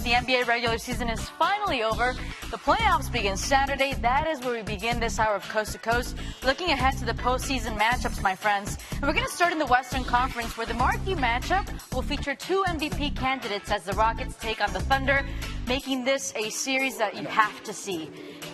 the NBA regular season is finally over. The playoffs begin Saturday. That is where we begin this hour of Coast to Coast. Looking ahead to the postseason matchups, my friends. And we're going to start in the Western Conference, where the marquee matchup will feature two MVP candidates as the Rockets take on the Thunder, making this a series that you have to see.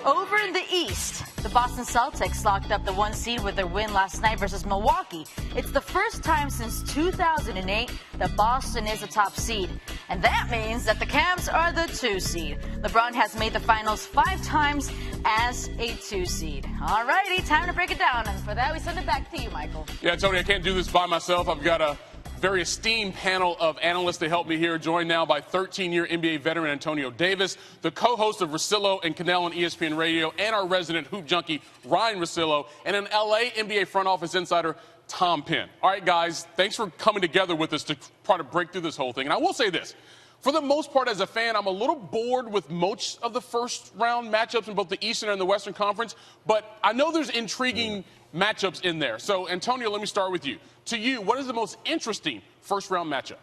Over in the East, the Boston Celtics locked up the 1 seed with their win last night versus Milwaukee. It's the first time since 2008 that Boston is a top seed. And that means that the Cavs are the 2 seed. LeBron has made the finals 5 times as a 2 seed. All righty, time to break it down. And for that, we send it back to you, Michael. Yeah, Tony, I can't do this by myself. I've got a very esteemed panel of analysts to help me here, joined now by 13-year NBA veteran Antonio Davis, the co-host of Russillo and Cannell on ESPN Radio, and our resident hoop junkie, Ryan Russillo, and an LA NBA front office insider, Tom Penn. All right, guys, thanks for coming together with us to try to break through this whole thing. And I will say this. For the most part, as a fan, I'm a little bored with most of the first-round matchups in both the Eastern and the Western Conference, but I know there's intriguing matchups in there. So, Antonio, let me start with you. To you, what is the most interesting first-round matchup?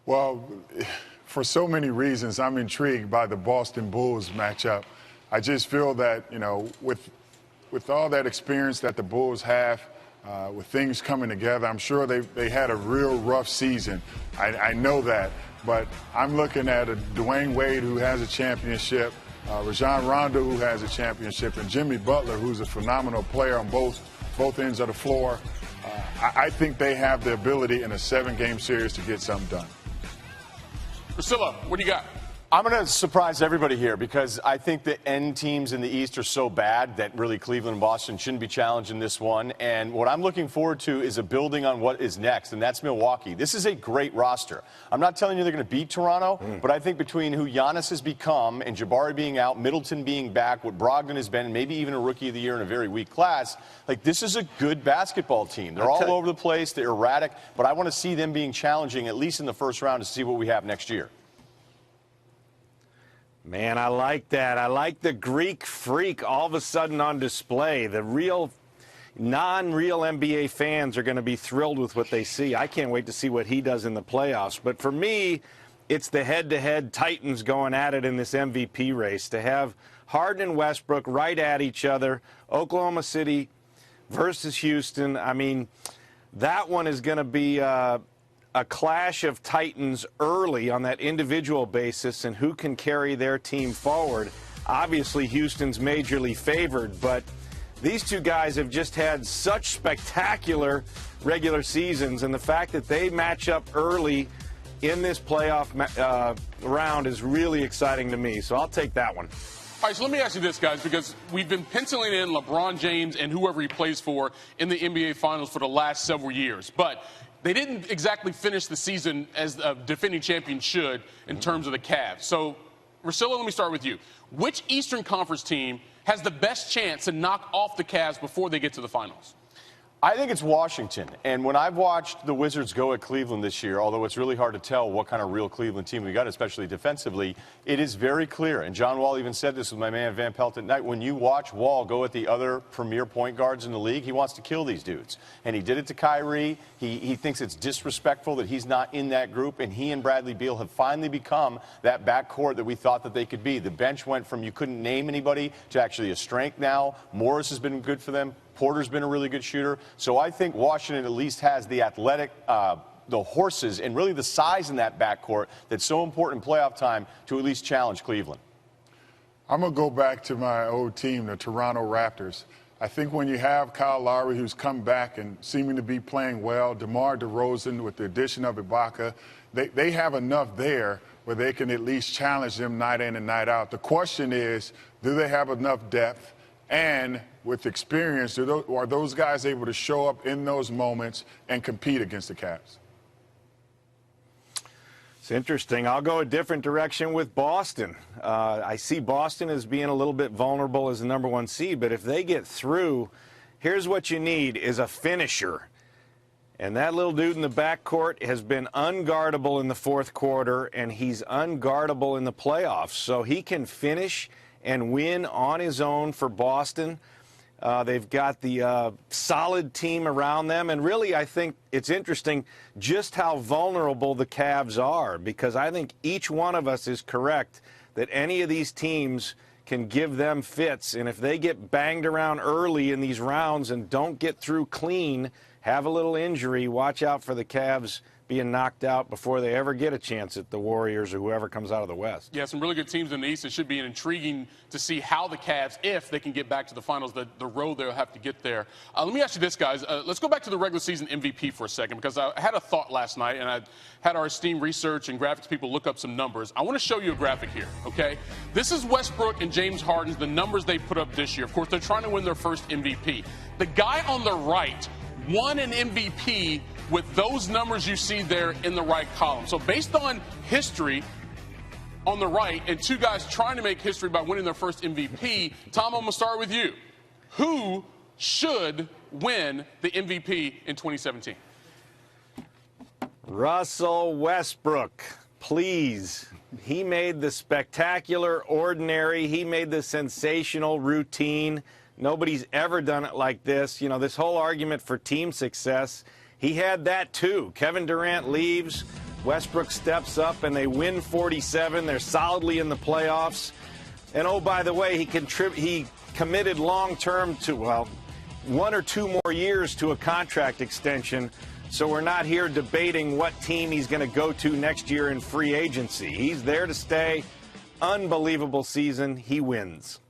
Well, for so many reasons, I'm intrigued by the Boston Bulls matchup. I just feel that, you know, with all that experience that the Bulls have, with things coming together, I'm sure they had a real rough season. I know that. But I'm looking at a Dwayne Wade who has a championship, Rajon Rondo who has a championship, and Jimmy Butler who's a phenomenal player on both ends of the floor. I think they have the ability in a 7-game series to get something done. Priscilla, what do you got? I'm going to surprise everybody here because I think the end teams in the East are so bad that really Cleveland and Boston shouldn't be challenged in this one. And what I'm looking forward to is a building on what is next, and that's Milwaukee. This is a great roster. I'm not telling you they're going to beat Toronto, but I think between who Giannis has become and Jabari being out, Middleton being back, what Brogdon has been, and maybe even a Rookie of the Year in a very weak class, like this is a good basketball team. They're all over the place. They're erratic, but I want to see them being challenging at least in the first round to see what we have next year. Man, I like that. I like the Greek freak all of a sudden on display. The real, non-real NBA fans are going to be thrilled with what they see. I can't wait to see what he does in the playoffs. But for me, it's the head-to-head Titans going at it in this MVP race. To have Harden and Westbrook right at each other, Oklahoma City versus Houston, I mean, that one is going to be a clash of titans early on that individual basis and who can carry their team forward. Obviously, Houston's majorly favored, but these two guys have just had such spectacular regular seasons, and the fact that they match up early in this playoff round is really exciting to me, so I'll take that one. All right, so let me ask you this, guys, because we've been penciling in LeBron James and whoever he plays for in the NBA Finals for the last several years, but they didn't exactly finish the season as a defending champion should in terms of the Cavs. So, Russillo, let me start with you. Which Eastern Conference team has the best chance to knock off the Cavs before they get to the finals? I think it's Washington. And when I've watched the Wizards go at Cleveland this year, although it's really hard to tell what kind of real Cleveland team we got, especially defensively, it is very clear. And John Wall even said this with my man Van Pelt at night. When you watch Wall go at the other premier point guards in the league, he wants to kill these dudes. And he did it to Kyrie. He thinks it's disrespectful that he's not in that group. And he and Bradley Beal have finally become that backcourt that we thought that they could be. The bench went from you couldn't name anybody to actually a strength now. Morris has been good for them. Porter's been a really good shooter. So I think Washington at least has the athletic, the horses, and really the size in that backcourt that's so important in playoff time to at least challenge Cleveland. I'm going to go back to my old team, the Toronto Raptors. I think when you have Kyle Lowry, who's come back and seeming to be playing well, DeMar DeRozan with the addition of Ibaka, they have enough there where they can at least challenge them night in and night out. The question is, do they have enough depth? And with experience, are those guys able to show up in those moments and compete against the Cavs? It's interesting. I'll go a different direction with Boston. I see Boston as being a little bit vulnerable as the #1 seed, but if they get through, here's what you need is a finisher. And that little dude in the backcourt has been unguardable in the fourth quarter, and he's unguardable in the playoffs. So he can finish and win on his own for Boston. They've got the solid team around them. And really, I think it's interesting just how vulnerable the Cavs are, because I think each one of us is correct that any of these teams can give them fits. And if they get banged around early in these rounds and don't get through clean, have a little injury, watch out for the Cavs being knocked out before they ever get a chance at the Warriors or whoever comes out of the West. Yeah, some really good teams in the East. It should be intriguing to see how the Cavs, if they can get back to the finals, the road they'll have to get there. Let me ask you this, guys. Let's go back to the regular season MVP for a second, because I had a thought last night, and I had our esteemed research and graphics people look up some numbers. I want to show you a graphic here, okay? This is Westbrook and James Harden's, the numbers they put up this year. Of course, they're trying to win their first MVP. The guy on the right won an MVP with those numbers you see there in the right column. So based on history on the right and two guys trying to make history by winning their first MVP, Tom, I'm going to start with you. Who should win the MVP in 2017? Russell Westbrook, please. He made the spectacular ordinary. He made the sensational routine. Nobody's ever done it like this. You know, this whole argument for team success, he had that too. Kevin Durant leaves, Westbrook steps up, and they win 47. They're solidly in the playoffs. And oh, by the way, he committed long-term to, well, 1 or 2 more years to a contract extension. So we're not here debating what team he's going to go to next year in free agency. He's there to stay. Unbelievable season. He wins.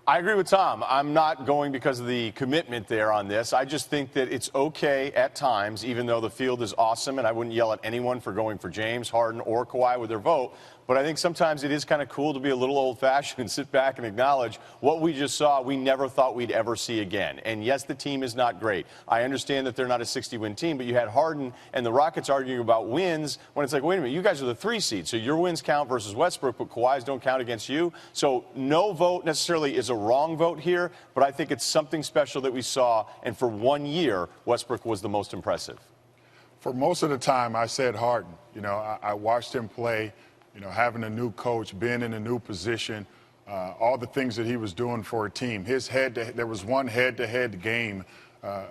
I agree with Tom. I'm not going because of the commitment there on this. I just think that it's okay at times, even though the field is awesome, and I wouldn't yell at anyone for going for James, Harden, or Kawhi with their vote. But I think sometimes it is kind of cool to be a little old-fashioned and sit back and acknowledge what we just saw we never thought we'd ever see again. And yes, the team is not great. I understand that they're not a 60-win team, but you had Harden and the Rockets arguing about wins when it's like, wait a minute, you guys are the 3 seed, so your wins count versus Westbrook, but Kawhi's don't count against you. So no vote necessarily is a wrong vote here, but I think it's something special that we saw, and for 1 year, Westbrook was the most impressive. For most of the time, I said Harden. You know, I watched him play. You know, having a new coach, being in a new position, all the things that he was doing for a team. There was one head-to-head game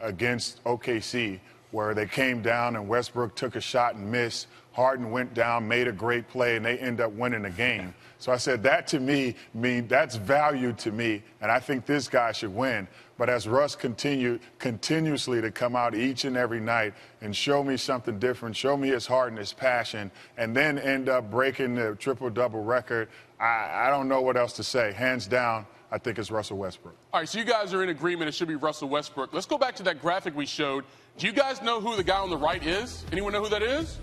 against OKC where they came down and Westbrook took a shot and missed. Harden went down, made a great play, and they end up winning the game. So I said that to me, that's value to me, and I think this guy should win. But as Russ continuously to come out each and every night and show me something different, show me his heart and his passion, and then end up breaking the triple-double record, I don't know what else to say. Hands down, I think it's Russell Westbrook. All right, so you guys are in agreement it should be Russell Westbrook. Let's go back to that graphic we showed. Do you guys know who the guy on the right is? Anyone know who that is?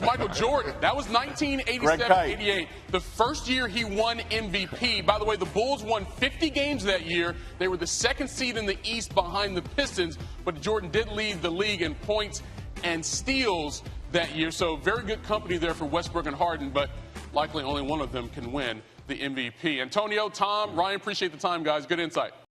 Michael Jordan. That was 1987-88, the first year he won MVP. By the way, the Bulls won 50 games that year. They were the 2nd seed in the East behind the Pistons, but Jordan did lead the league in points and steals that year. So very good company there for Westbrook and Harden, but likely only one of them can win the MVP. Antonio, Tom, Ryan, appreciate the time, guys. Good insight.